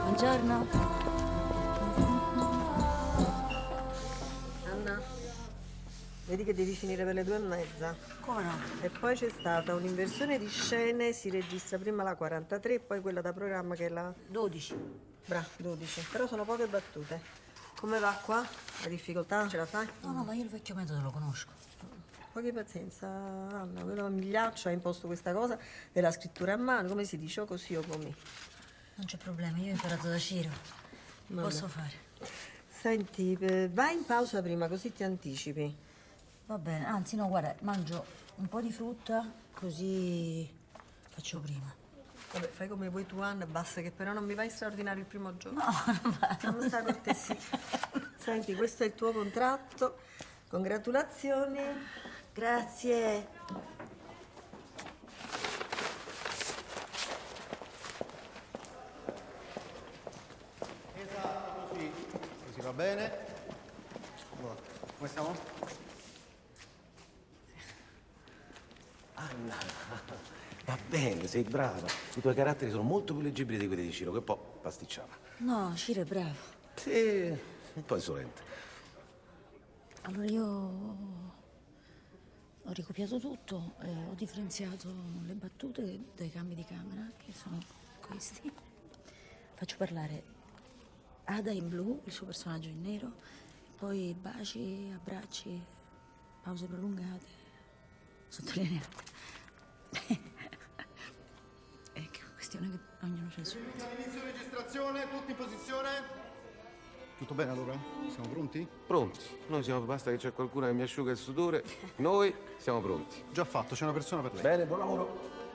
Buongiorno. Anna, vedi che devi finire per le 2:30. Come no? E poi c'è stata un'inversione di scene, si registra prima la 43 e poi quella da programma che è la 12. 12. Però sono poche battute. Come va qua? La difficoltà ce la fai? No, ma io il vecchio metodo lo conosco. Pochi pazienza, Anna, quello Migliaccio ha imposto questa cosa della scrittura a mano, come si dice, o così o così. Non c'è problema, io ho imparato da Ciro. Posso fare. Senti, vai in pausa prima, così ti anticipi. Va bene, anzi no, guarda, mangio un po' di frutta, così faccio prima. Vabbè, fai come vuoi tu, Anna, basta che però non mi vai straordinario il primo giorno. No, non va. Non sta cortesia. Senti, questo è il tuo contratto. Congratulazioni. Grazie. Esatto, così. Così va bene. Allora, come stiamo? Anna, va bene, sei brava. I tuoi caratteri sono molto più leggibili di quelli di Ciro, che poi pasticciava. No, Ciro è bravo. Sì, un po' insolente. Allora io ho ricopiato tutto, ho differenziato le battute dai cambi di camera, che sono questi. Faccio parlare Ada in blu, il suo personaggio in nero, poi baci, abbracci, pause prolungate, sottolineate. È che questione che ognuno c'è il suo. Inizio registrazione, tutti in posizione. Tutto bene allora? Siamo pronti? Pronti. Noi siamo, basta che c'è qualcuno che mi asciuga il sudore. Noi siamo pronti. Già fatto, c'è una persona per lei. Bene, buon lavoro.